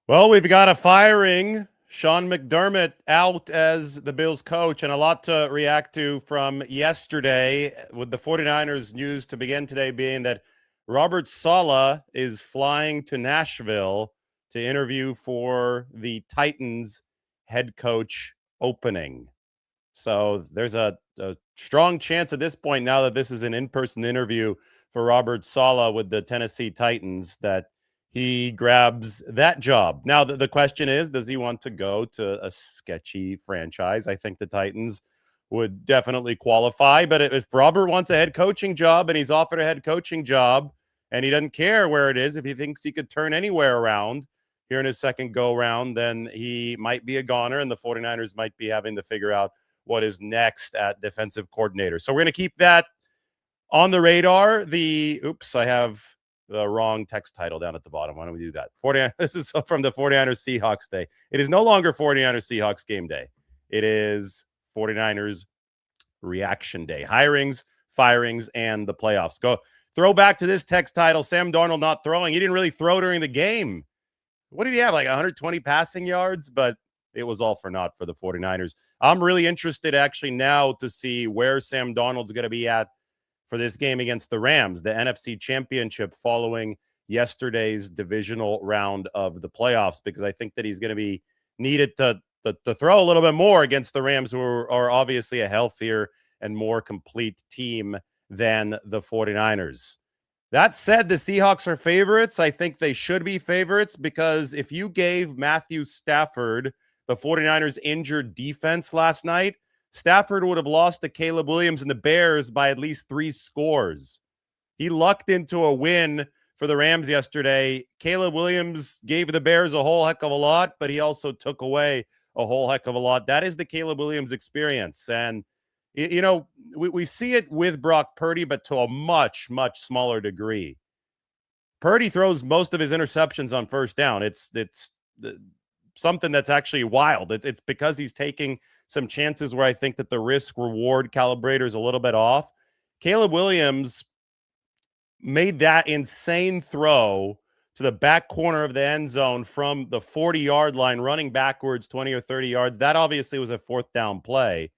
Well, we've got a firing. Sean McDermott out as the Bills coach, and a lot to react to from yesterday with the 49ers news to begin today being that Robert Saleh is flying to Nashville to interview for the Titans head coach opening. So there's a strong chance at this point, now that this is an in-person interview for Robert Saleh with the Tennessee Titans, that he grabs that job. Now, the question is, does he want to go to a sketchy franchise? I think the Titans would definitely qualify. But if Robert wants a head coaching job and he's offered a head coaching job and he doesn't care where it is, if he thinks he could turn anywhere around here in his second go-round, then he might be a goner, and the 49ers might be having to figure out what is next at defensive coordinator. So we're going to keep that on the radar. I have the wrong text title down at the bottom. Why don't we do that? This is from the 49ers Seahawks day. It is no longer 49ers Seahawks game day. It is 49ers reaction day. Hirings, firings, and the playoffs. Go throw back to this text title. Sam Darnold not throwing. He didn't really throw during the game. What did he have? Like 120 passing yards, but it was all for naught for the 49ers. I'm really interested actually now to see where Sam Darnold's going to be at for this game against the Rams, the NFC Championship, following yesterday's divisional round of the playoffs, because I think that he's going to be needed to throw a little bit more against the Rams, who are obviously a healthier and more complete team than the 49ers. That said, the Seahawks are favorites. I think they should be favorites, because if you gave Matthew Stafford the 49ers injured defense last night, Stafford would have lost to Caleb Williams and the Bears by at least 3 scores. He lucked into a win for the Rams yesterday. Caleb Williams gave the Bears a whole heck of a lot, but he also took away a whole heck of a lot. That is the Caleb Williams experience. And, you know, we see it with Brock Purdy, but to a much, much smaller degree. Purdy throws most of his interceptions on first down. It's something that's actually wild. It's because he's taking some chances where I think that the risk-reward calibrator is a little bit off. Caleb Williams made that insane throw to the back corner of the end zone from the 40-yard line, running backwards 20 or 30 yards. That obviously was a fourth down play.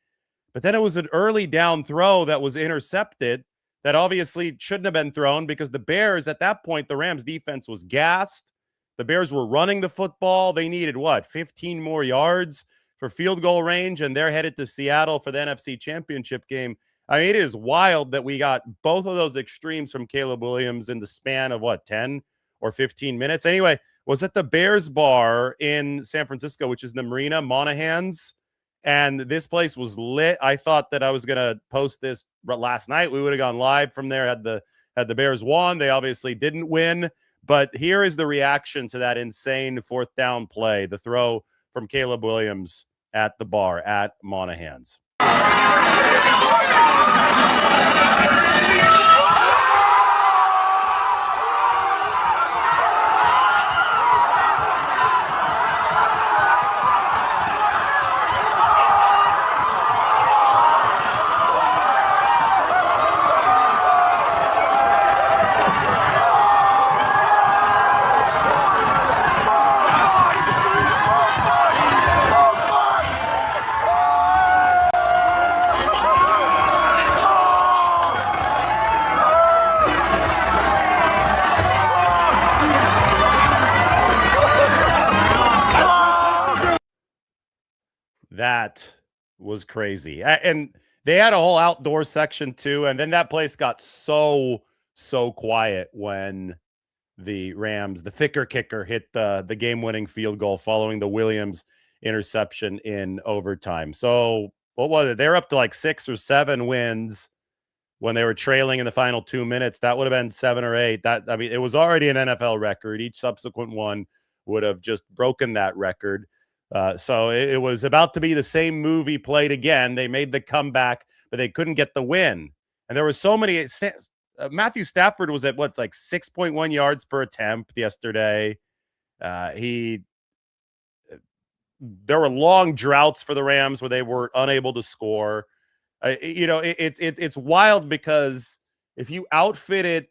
But then it was an early down throw that was intercepted that obviously shouldn't have been thrown, because the Bears, at that point, the Rams defense was gassed. The Bears were running the football. They needed, 15 more yards for field goal range, and they're headed to Seattle for the NFC Championship game. I mean, it is wild that we got both of those extremes from Caleb Williams in the span of, 10 or 15 minutes? Anyway, was at the Bears bar in San Francisco, which is the Marina, Monahan's, and this place was lit. I thought that I was going to post this last night. We would have gone live from there had the Bears won. They obviously didn't win. But here is the reaction to that insane fourth down play, the throw from Caleb Williams at the bar at Monahan's. That was crazy. And they had a whole outdoor section too. And then that place got so quiet when the Rams, the thicker kicker, hit the game-winning field goal following the Williams interception in overtime. So what was it? They were up to like 6 or 7 wins when they were trailing in the final 2 minutes. That would have been 7 or 8. It was already an NFL record. Each subsequent one would have just broken that record. So it was about to be the same movie played again. They made the comeback, but they couldn't get the win. And there were so many. Matthew Stafford was at 6.1 yards per attempt yesterday. There were long droughts for the Rams where they were unable to score. It's wild, because if you outfitted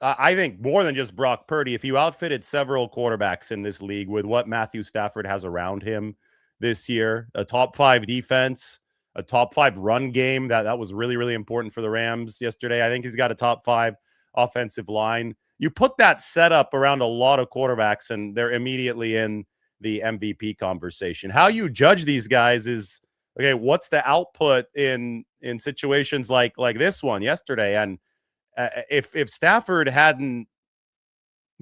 I think more than just Brock Purdy, if you outfitted several quarterbacks in this league with what Matthew Stafford has around him this year, a top 5 defense, a top 5 run game, that was really, really important for the Rams yesterday. I think he's got a top 5 offensive line. You put that setup around a lot of quarterbacks, and they're immediately in the MVP conversation. How you judge these guys is, okay, what's the output in situations like this one yesterday? And if Stafford hadn't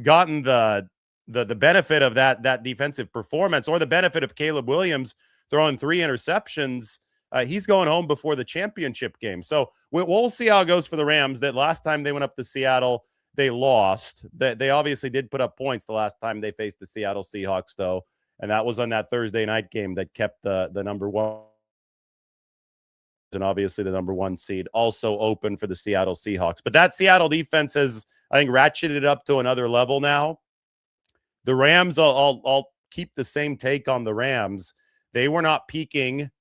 gotten the benefit of that defensive performance, or the benefit of Caleb Williams throwing 3 interceptions, he's going home before the championship game. So we'll see how it goes for the Rams. That last time they went up to Seattle, they lost. They obviously did put up points the last time they faced the Seattle Seahawks, though, and that was on that Thursday night game that kept the number 1 and obviously the number 1 seed also open for the Seattle Seahawks. But that Seattle defense has, I think, ratcheted it up to another level now. The Rams, I'll keep the same take on the Rams. They were not peaking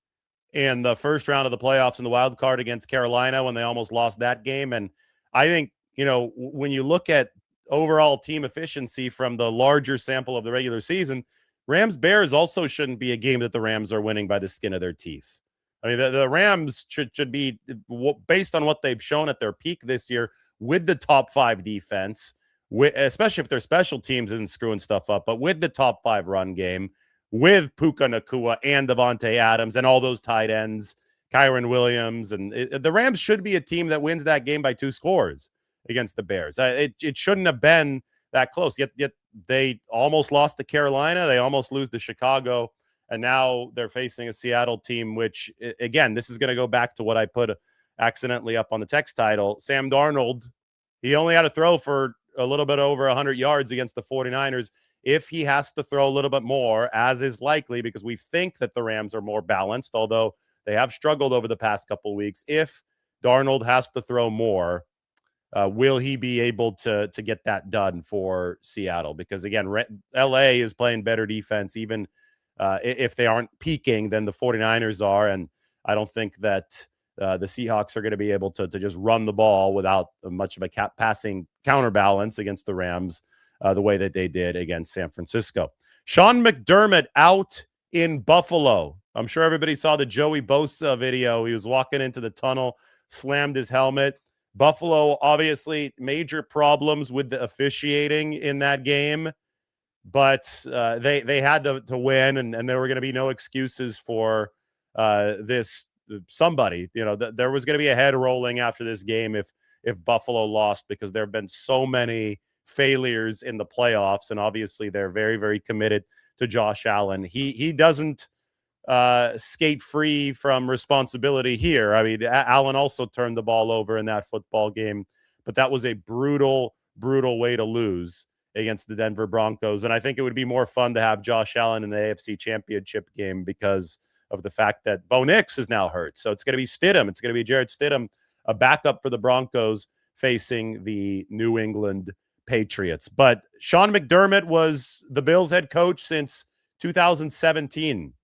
in the first round of the playoffs in the wild card against Carolina when they almost lost that game. And I think, when you look at overall team efficiency from the larger sample of the regular season, Rams-Bears also shouldn't be a game that the Rams are winning by the skin of their teeth. I mean, the Rams should be, based on what they've shown at their peak this year, with the top 5 defense, especially if their special teams isn't screwing stuff up, but with the top 5 run game, with Puka Nacua and Devontae Adams and all those tight ends, Kyron Williams, and the Rams should be a team that wins that game by 2 scores against the Bears. It shouldn't have been that close. Yet they almost lost to Carolina. They almost lose to Chicago. And now they're facing a Seattle team, which, again, this is going to go back to what I put accidentally up on the text title. Sam Darnold, he only had to throw for a little bit over 100 yards against the 49ers. If he has to throw a little bit more, as is likely, because we think that the Rams are more balanced, although they have struggled over the past couple of weeks. If Darnold has to throw more, will he be able to get that done for Seattle? Because, again, LA is playing better defense, even if they aren't peaking, than the 49ers are. And I don't think that the Seahawks are going to be able to just run the ball without much of a passing counterbalance against the Rams the way that they did against San Francisco. Sean McDermott out in Buffalo. I'm sure everybody saw the Joey Bosa video. He was walking into the tunnel, slammed his helmet. Buffalo, obviously, major problems with the officiating in that game. But they had to win, and there were going to be no excuses for this somebody. There was going to be a head rolling after this game if Buffalo lost, because there have been so many failures in the playoffs, and obviously they're very, very committed to Josh Allen. He doesn't skate free from responsibility here. I mean, Allen also turned the ball over in that football game, but that was a brutal, brutal way to lose against the Denver Broncos. And I think it would be more fun to have Josh Allen in the AFC Championship game because of the fact that Bo Nix is now hurt. So it's going to be Stidham. It's going to be Jarrett Stidham, a backup for the Broncos, facing the New England Patriots. But Sean McDermott was the Bills head coach since 2017.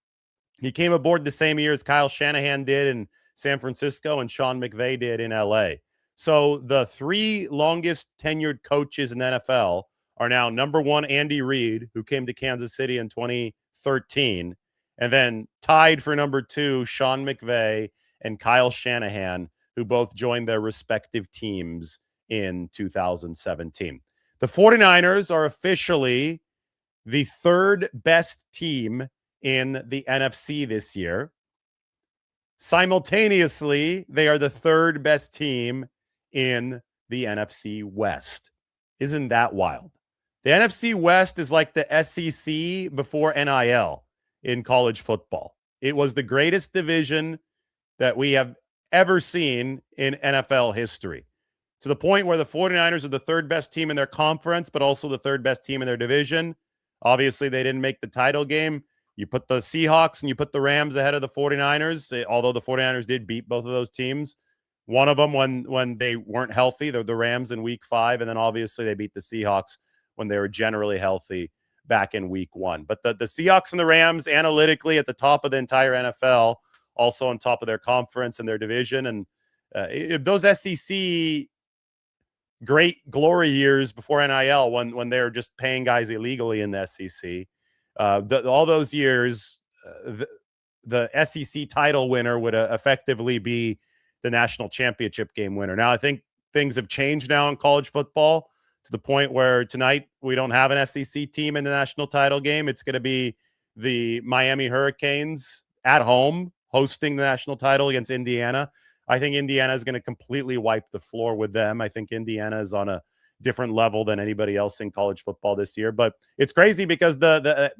He came aboard the same year as Kyle Shanahan did in San Francisco and Sean McVay did in LA. So the 3 longest tenured coaches in the NFL are now number 1, Andy Reid, who came to Kansas City in 2013, and then tied for number 2, Sean McVay and Kyle Shanahan, who both joined their respective teams in 2017. The 49ers are officially the 3rd best team in the NFC this year. Simultaneously, they are the 3rd best team in the NFC West. Isn't that wild? The NFC West is like the SEC before NIL in college football. It was the greatest division that we have ever seen in NFL history, to the point where the 49ers are the 3rd best team in their conference, but also the 3rd best team in their division. Obviously, they didn't make the title game. You put the Seahawks and you put the Rams ahead of the 49ers, although the 49ers did beat both of those teams. One of them when they weren't healthy, the Rams in week 5, and then obviously they beat the Seahawks when they were generally healthy back in week 1. But the Seahawks and the Rams, analytically at the top of the entire NFL, also on top of their conference and their division. And those SEC great glory years before NIL when they were just paying guys illegally in the SEC. All those years, the SEC title winner would effectively be the national championship game winner. Now, I think things have changed now in college football to the point where tonight we don't have an SEC team in the national title game. It's going to be the Miami Hurricanes at home hosting the national title against Indiana. I think Indiana is going to completely wipe the floor with them. I think Indiana is on a different level than anybody else in college football this year. But it's crazy because as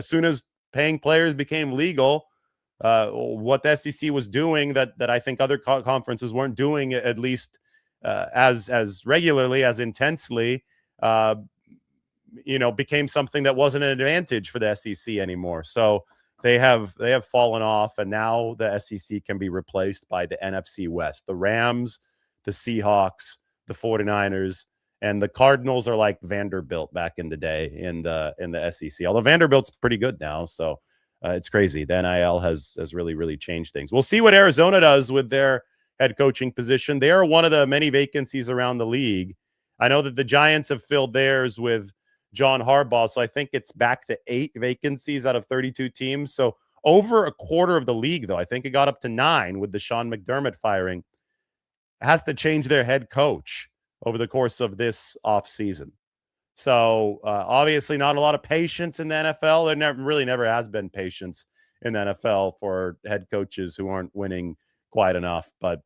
soon as paying players became legal, what the SEC was doing that I think other conferences weren't doing, at least as regularly, as intensely, became something that wasn't an advantage for the SEC anymore. So they have fallen off, and now the SEC can be replaced by the NFC West. The Rams, the Seahawks, the 49ers, and the Cardinals are like Vanderbilt back in the day in the SEC. Although Vanderbilt's pretty good now, so it's crazy. The NIL has really, really changed things. We'll see what Arizona does with their head coaching position. They are one of the many vacancies around the league. I know that the Giants have filled theirs with John Harbaugh, so I think it's back to 8 vacancies out of 32 teams. So over a quarter of the league, though, I think it got up to 9 with the Sean McDermott firing, has to change their head coach over the course of this offseason. So obviously not a lot of patience in the NFL. There never has been patience in the NFL for head coaches who aren't winning quite enough. But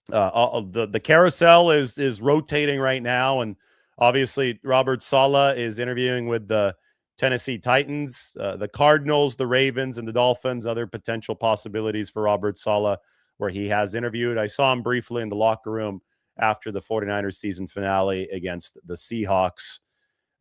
the carousel is rotating right now, and obviously Robert Saleh is interviewing with the Tennessee Titans, the Cardinals, the Ravens, and the Dolphins. Other potential possibilities for Robert Saleh where he has interviewed. I saw him briefly in the locker room after the 49ers season finale against the Seahawks.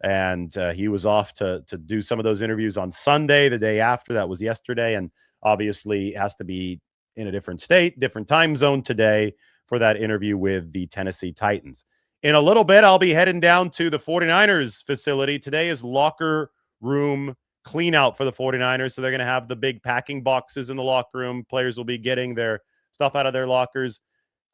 And he was off to do some of those interviews on Sunday, the day after. That was yesterday. And obviously has to be in a different state, different time zone today for that interview with the Tennessee Titans. In a little bit, I'll be heading down to the 49ers facility. Today is locker room clean out for the 49ers. So they're going to have the big packing boxes in the locker room. Players will be getting their stuff out of their lockers.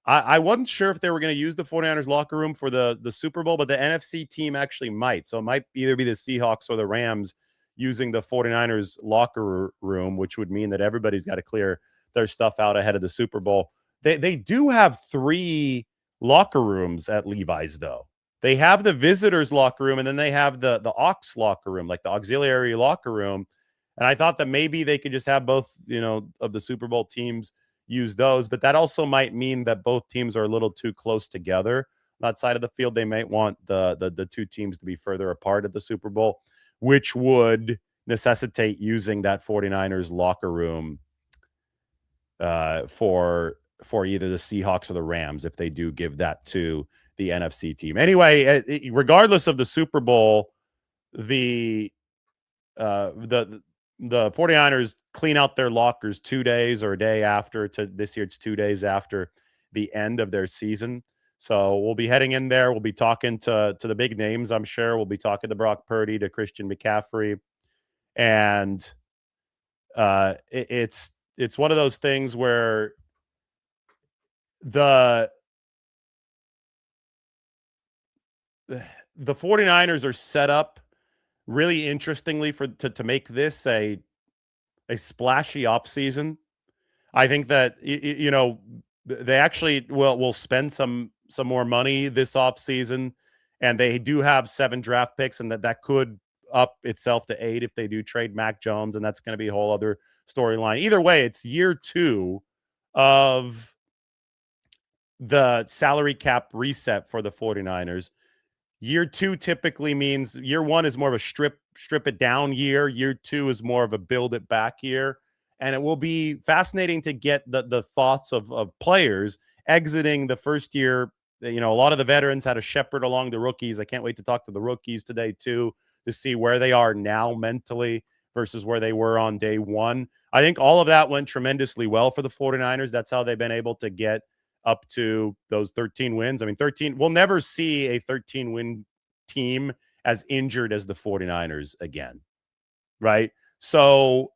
I wasn't sure if they were going to use the 49ers locker room for the Super Bowl, but the NFC team actually might. So it might either be the Seahawks or the Rams using the 49ers locker room, which would mean that everybody's got to clear their stuff out ahead of the Super Bowl. They do have 3 locker rooms at Levi's, though. They have the visitors locker room, and then they have the aux locker room, like the auxiliary locker room. And I thought that maybe they could just have both, of the Super Bowl teams use those, but that also might mean that both teams are a little too close together on that side of the field. They might want the 2 teams to be further apart at the Super Bowl, which would necessitate using that 49ers locker room for either the Seahawks or the Rams if they do give that to the NFC team. Anyway, regardless of the Super Bowl, the 49ers clean out their lockers 2 days or a day after. To this year, it's 2 days after the end of their season. So we'll be heading in there. We'll be talking to the big names, I'm sure. We'll be talking to Brock Purdy, to Christian McCaffrey. And it's one of those things where the 49ers are set up really interestingly to make this a splashy offseason. I think that they actually will spend some more money this offseason, and they do have 7 draft picks, and that could up itself to 8 if they do trade Mac Jones, and that's going to be a whole other storyline. Either way, it's year 2 of the salary cap reset for the 49ers. Year 2 typically means year 1 is more of a strip it down year. Year 2 is more of a build it back year. And it will be fascinating to get the thoughts of players exiting the first year. A lot of the veterans had to shepherd along the rookies. I can't wait to talk to the rookies today too, to see where they are now mentally versus where they were on day 1. I think all of that went tremendously well for the 49ers. That's how they've been able to get up to those 13 wins. I mean, 13, we'll never see a 13-win team as injured as the 49ers again, right? So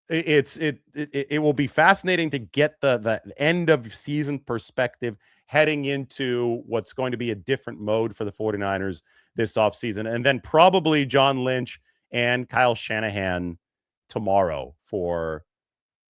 it will be fascinating to get the end of season perspective, heading into what's going to be a different mode for the 49ers this offseason. And then probably John Lynch and Kyle Shanahan tomorrow for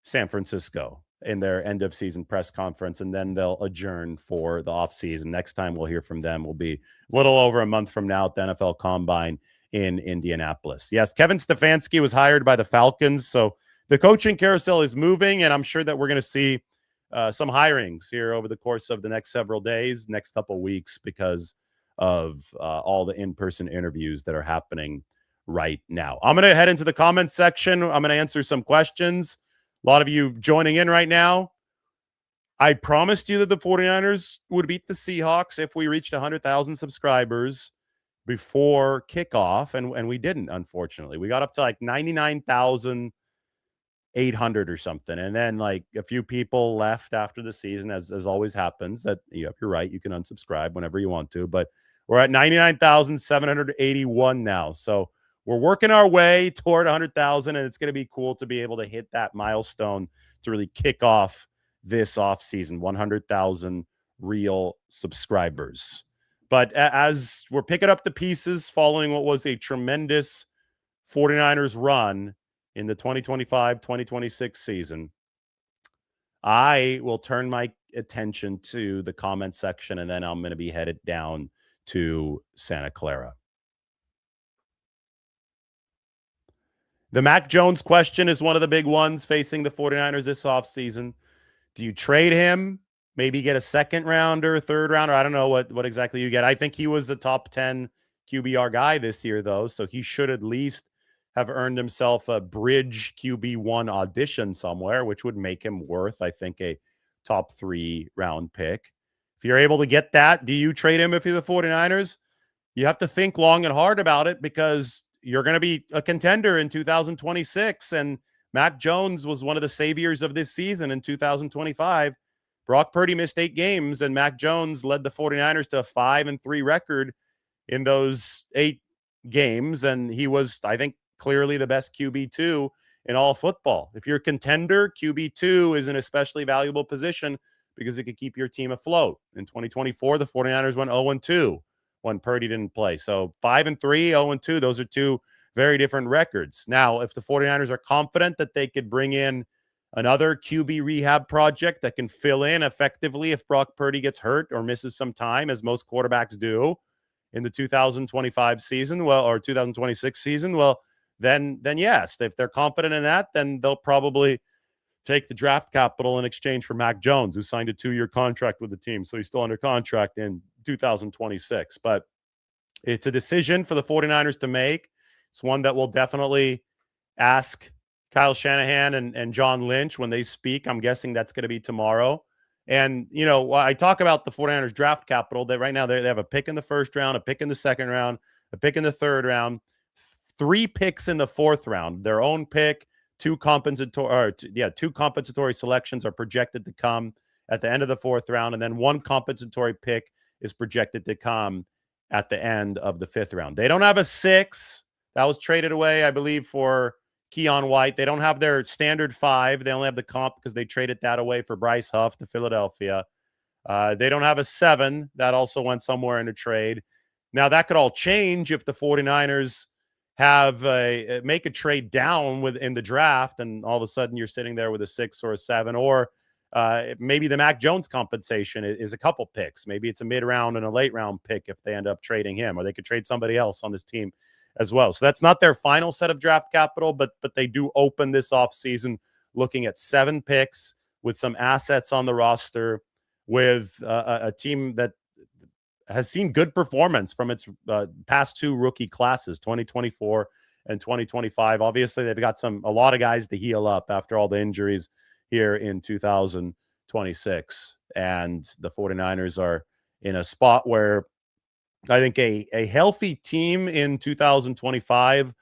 San Francisco in their end of season press conference, and then they'll adjourn for the offseason. Next time we'll hear from them will be a little over a month from now at the NFL Combine in Indianapolis. Yes, Kevin Stefanski was hired by the Falcons, so the coaching carousel is moving, and I'm sure that we're going to see some hirings here over the course of the next several days, next couple of weeks, because of all the in-person interviews that are happening right now. I'm going to head into the comments section. I'm going to answer some questions. A lot of you joining in right now. I promised you that the 49ers would beat the Seahawks if we reached 100,000 subscribers before kickoff, and we didn't, unfortunately. We got up to like 99,800 or something, and then like a few people left after the season, as always happens. That you're right, you can unsubscribe whenever you want to, but we're at 99,781 now, so we're working our way toward 100,000, and it's going to be cool to be able to hit that milestone to really kick off this offseason, 100,000 real subscribers. But as we're picking up the pieces following what was a tremendous 49ers run in the 2025-2026 season, I will turn my attention to the comment section, and then I'm going to be headed down to Santa Clara. The Mac Jones question is one of the big ones facing the 49ers this offseason. Do you trade him? Maybe get a second rounder, third rounder? I don't know what exactly you get. I think he was a top 10 QBR guy this year, though, so he should at least have earned himself a bridge QB1 audition somewhere, which would make him worth, I think, a top 3 round pick. If you're able to get that, do you trade him if you're the 49ers? You have to think long and hard about it, because you're going to be a contender in 2026, and Mac Jones was one of the saviors of this season in 2025. Brock Purdy missed 8 games, and Mac Jones led the 49ers to a 5-3 record in those 8 games, and he was, I think, clearly the best QB2 in all football. If you're a contender, QB2 is an especially valuable position because it could keep your team afloat. In 2024, the 49ers went 0-2 when Purdy didn't play. So 5-3, 0-2, those are 2 very different records. Now, if the 49ers are confident that they could bring in another QB rehab project that can fill in effectively if Brock Purdy gets hurt or misses some time, as most quarterbacks do in the 2025 season, or 2026 season, then yes, if they're confident in that, then they'll probably take the draft capital in exchange for Mac Jones, who signed a 2-year contract with the team. So he's still under contract in 2026. But it's a decision for the 49ers to make. It's one that we'll definitely ask Kyle Shanahan and John Lynch when they speak. I'm guessing that's going to be tomorrow. And, I talk about the 49ers draft capital. That right now they have a pick in the first round, a pick in the second round, a pick in the third round, 3 picks in the fourth round, their own pick. 2 compensatory selections are projected to come at the end of the fourth round, and then 1 compensatory pick is projected to come at the end of the fifth round. They don't have a 6. That was traded away, I believe, for Keon White. They don't have their standard 5. They only have the comp because they traded that away for Bryce Huff to Philadelphia. They don't have a 7. That also went somewhere in a trade. Now, that could all change if the 49ers make a trade down in the draft, and all of a sudden you're sitting there with a 6 or a 7, or maybe the Mac Jones compensation is a couple picks. Maybe it's a mid-round and a late-round pick if they end up trading him, or they could trade somebody else on this team as well. So that's not their final set of draft capital, but they do open this offseason looking at 7 picks with some assets on the roster, with a team that has seen good performance from its past 2 rookie classes, 2024 and 2025. Obviously, they've got a lot of guys to heal up after all the injuries here in 2026. And the 49ers are in a spot where I think a healthy team in 2025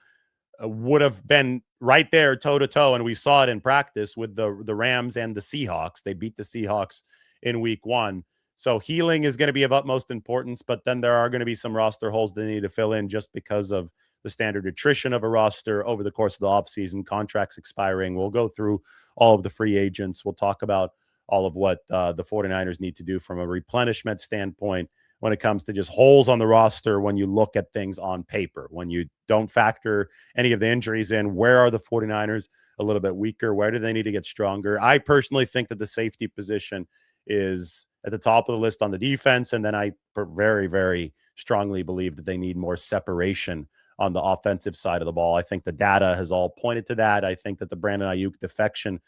would have been right there toe-to-toe, and we saw it in practice with the Rams and the Seahawks. They beat the Seahawks in week 1. So healing is going to be of utmost importance, but then there are going to be some roster holes they need to fill in just because of the standard attrition of a roster over the course of the offseason, contracts expiring. We'll go through all of the free agents. We'll talk about all of what the 49ers need to do from a replenishment standpoint when it comes to just holes on the roster when you look at things on paper. When you don't factor any of the injuries in, where are the 49ers a little bit weaker? Where do they need to get stronger? I personally think that the safety position is at the top of the list on the defense, and then I very, very strongly believe that they need more separation on the offensive side of the ball. I think the data has all pointed to that. I think that the Brandon Ayuk defection,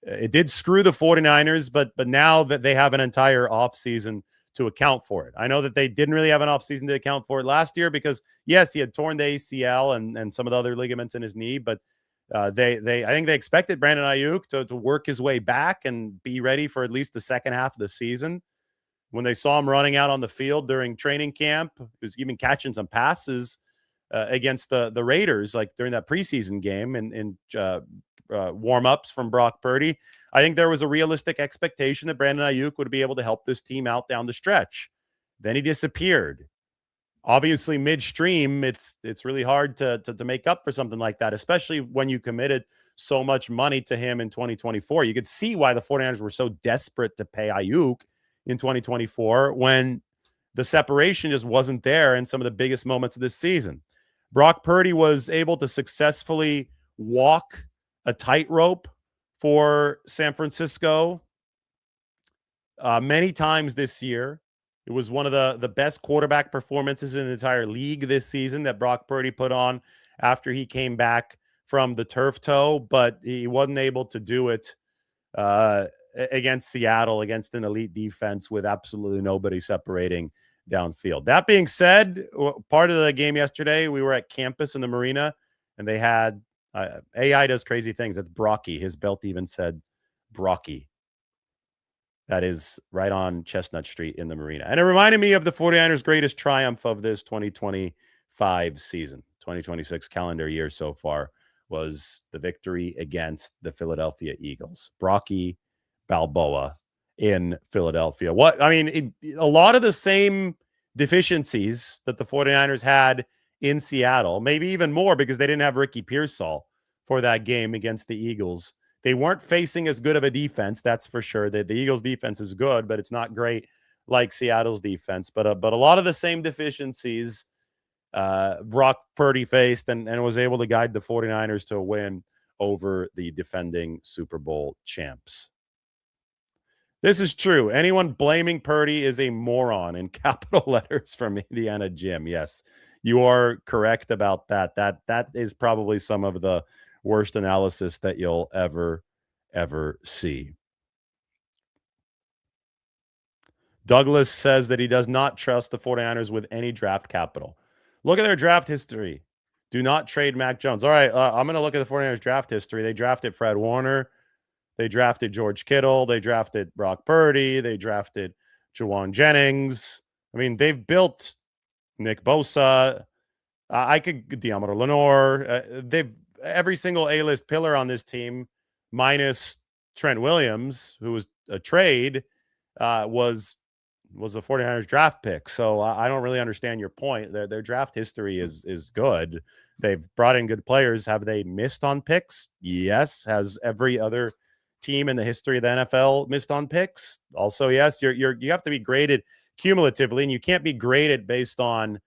it did screw the 49ers, but now that they have an entire offseason to account for it. I know that they didn't really have an offseason to account for it last year because, yes, he had torn the ACL and some of the other ligaments in his knee, but I think they expected Brandon Ayuk to work his way back and be ready for at least the second half of the season. When they saw him running out on the field during training camp, he was even catching some passes against the Raiders, like during that preseason game and warm-ups from Brock Purdy. I think there was a realistic expectation that Brandon Ayuk would be able to help this team out down the stretch. Then he disappeared. Obviously, midstream, it's really hard to make up for something like that, especially when you committed so much money to him in 2024. You could see why the 49ers were so desperate to pay Ayuk in 2024 when the separation just wasn't there in some of the biggest moments of this season. Brock Purdy was able to successfully walk a tightrope for San Francisco many times this year. It was one of the best quarterback performances in the entire league this season that Brock Purdy put on after he came back from the turf toe, but he wasn't able to do it against Seattle, against an elite defense with absolutely nobody separating downfield. That being said, part of the game yesterday, we were at campus in the marina, and they had AI does crazy things. That's Brocky. His belt even said Brocky. That is right on Chestnut Street in the marina. And it reminded me of the 49ers' greatest triumph of this 2025 season, 2026 calendar year so far, was the victory against the Philadelphia Eagles. Brocky Balboa in Philadelphia. A lot of the same deficiencies that the 49ers had in Seattle, maybe even more because they didn't have Ricky Pearsall for that game against the Eagles. They weren't facing as good of a defense, that's for sure. The Eagles' defense is good, but it's not great like Seattle's defense. But a lot of the same deficiencies Brock Purdy faced and was able to guide the 49ers to a win over the defending Super Bowl champs. This is true. Anyone blaming Purdy is a moron in capital letters from Indiana Jim. Yes, you are correct about that. That is probably some of the worst analysis that you'll ever see. Douglas says that he does not trust the 49ers with any draft capital. Look at their draft history. Do not trade Mac Jones. All right, I'm going to look at the 49ers draft history. They drafted Fred Warner. They drafted George Kittle. They drafted Brock Purdy. They drafted Juwan Jennings. I mean, they've built Nick Bosa. Deommodore Lenoir. They've every single A-list pillar on this team, minus Trent Williams, who was a trade, was a 49ers draft pick. So I don't really understand your point. Their draft history is good. They've brought in good players. Have they missed on picks? Yes. Has every other team in the history of the NFL missed on picks? Also, yes. You have to be graded cumulatively, and you can't be graded based on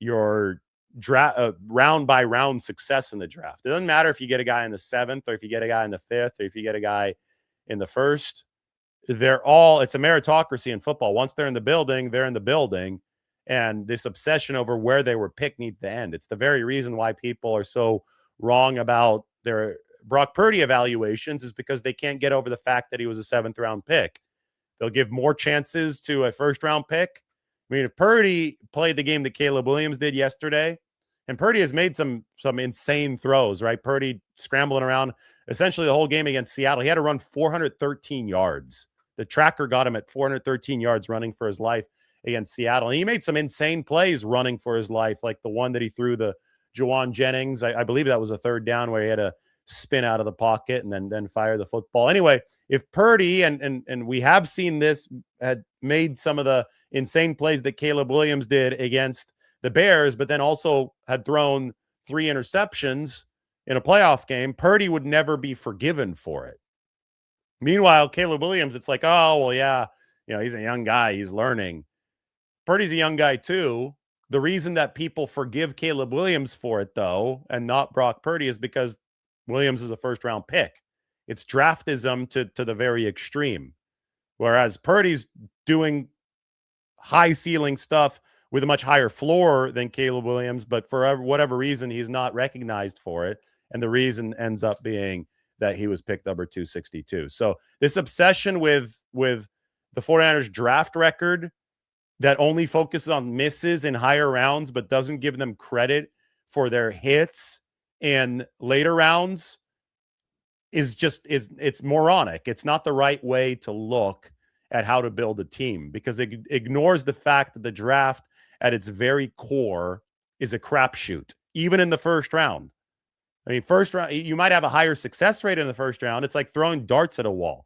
your round by round success in the draft. It doesn't matter if you get a guy in the 7th or if you get a guy in the 5th or if you get a guy in the 1st. It's a meritocracy in football. Once they're in the building, they're in the building. And this obsession over where they were picked needs to end. It's the very reason why people are so wrong about their Brock Purdy evaluations, is because they can't get over the fact that he was a 7th round pick. They'll give more chances to a 1st round pick. I mean, if Purdy played the game that Caleb Williams did yesterday, and Purdy has made some insane throws, right? Purdy scrambling around essentially the whole game against Seattle. He had to run 413 yards. The tracker got him at 413 yards running for his life against Seattle. And he made some insane plays running for his life, like the one that he threw the Juwan Jennings. I believe that was a 3rd down where he had to spin out of the pocket and then fire the football. Anyway, if Purdy, and we have seen this, had made some of the insane plays that Caleb Williams did against the Bears, but then also had thrown 3 interceptions in a playoff game, Purdy would never be forgiven for it. Meanwhile, Caleb Williams, it's like, oh, well, yeah, he's a young guy. He's learning. Purdy's a young guy too. The reason that people forgive Caleb Williams for it, though, and not Brock Purdy is because Williams is a first-round pick. It's draftism to the very extreme. Whereas Purdy's doing high ceiling stuff with a much higher floor than Caleb Williams, but for whatever reason, he's not recognized for it. And the reason ends up being that he was picked number 262. So this obsession with the 49ers draft record that only focuses on misses in higher rounds, but doesn't give them credit for their hits in later rounds it's moronic. It's not the right way to look at how to build a team, because it ignores the fact that the draft at its very core is a crapshoot, even in the first round. I mean, first round, you might have a higher success rate in the first round. It's like throwing darts at a wall.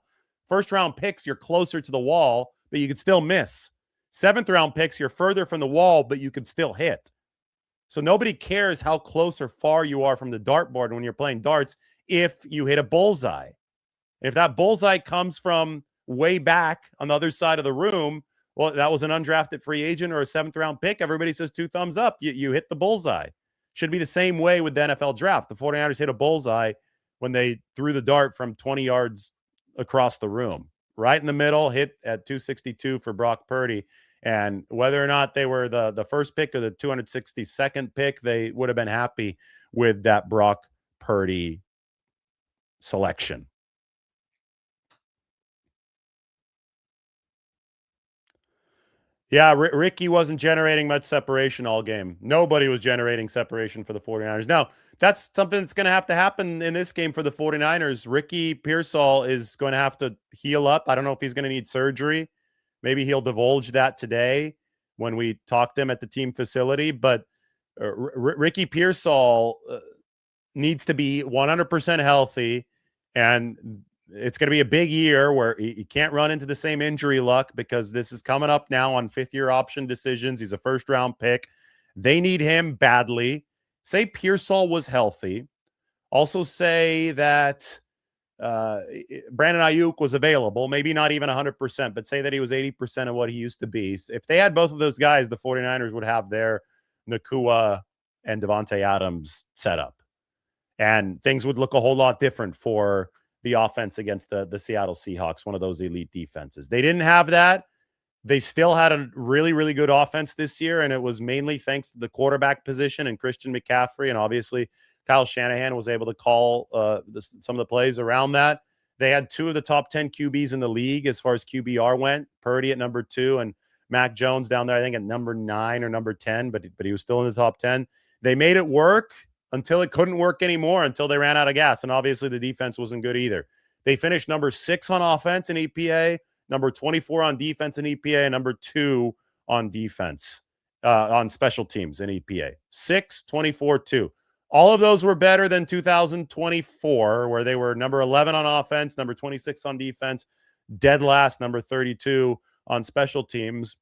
First round picks, you're closer to the wall, but you could still miss. Seventh round picks, you're further from the wall, but you could still hit. So nobody cares how close or far you are from the dartboard when you're playing darts if you hit a bullseye. And if that bullseye comes from way back on the other side of the room, well, that was an undrafted free agent or a seventh round pick. Everybody says 2 thumbs up. You hit the bullseye. Should be the same way with the NFL draft. The 49ers hit a bullseye when they threw the dart from 20 yards across the room. Right in the middle, hit at 262 for Brock Purdy. And whether or not they were the first pick or the 262nd pick, they would have been happy with that Brock Purdy selection. Yeah, Ricky wasn't generating much separation all game. Nobody was generating separation for the 49ers. Now, that's something that's going to have to happen in this game for the 49ers. Ricky Pearsall is going to have to heal up. I don't know if he's going to need surgery. Maybe he'll divulge that today when we talk to him at the team facility. But Ricky Pearsall needs to be 100% healthy, and it's going to be a big year where he can't run into the same injury luck, because this is coming up now on fifth-year option decisions. He's a first-round pick. They need him badly. Say Pearsall was healthy. Also say that Brandon Ayuk was available, maybe not even 100%, but say that he was 80% of what he used to be. If they had both of those guys, the 49ers would have their Nacua and Devontae Adams set up. And things would look a whole lot different for the offense against the Seattle Seahawks, one of those elite defenses. They didn't have that. They still had a really, really good offense this year, and it was mainly thanks to the quarterback position and Christian McCaffrey, and obviously Kyle Shanahan was able to call some of the plays around that. They had 2 of the top 10 QBs in the league as far as QBR went, Purdy at number 2 and Mac Jones down there, I think, at number 9 or number 10, but he was still in the top 10. They made it work until it couldn't work anymore, until they ran out of gas. And obviously the defense wasn't good either. They finished number 6 on offense in EPA, number 24 on defense in EPA, and number 2 on defense, on special teams in EPA. 6, 24, 2. All of those were better than 2024, where they were number 11 on offense, number 26 on defense, dead last, number 32 on special teams.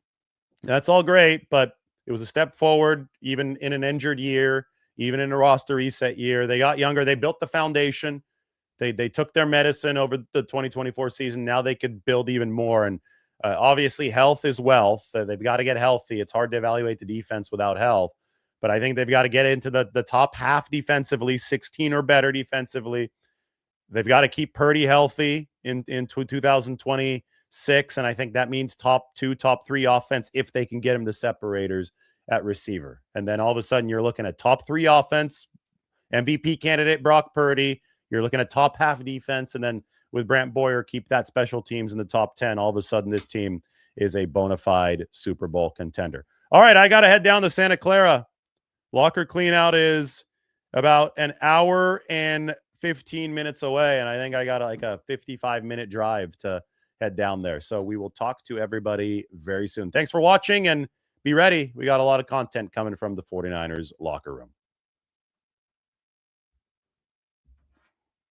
That's all great, but it was a step forward, even in an injured year, even in a roster reset year. They got younger. They built the foundation. They took their medicine over the 2024 season. Now they could build even more. And obviously, health is wealth. They've got to get healthy. It's hard to evaluate the defense without health. But I think they've got to get into the top half defensively, 16 or better defensively. They've got to keep Purdy healthy in 2026. And I think that means top 2, top 3 offense if they can get him the separators at receiver. And then all of a sudden you're looking at top 3 offense, MVP candidate Brock Purdy. You're looking at top half defense. And then with Brant Boyer, keep that special teams in the top 10. All of a sudden this team is a bona fide Super Bowl contender. All right, I got to head down to Santa Clara. Locker cleanout is about an hour and 15 minutes away. And I think I got like a 55-minute drive to head down there. So we will talk to everybody very soon. Thanks for watching, and be ready. We got a lot of content coming from the 49ers locker room.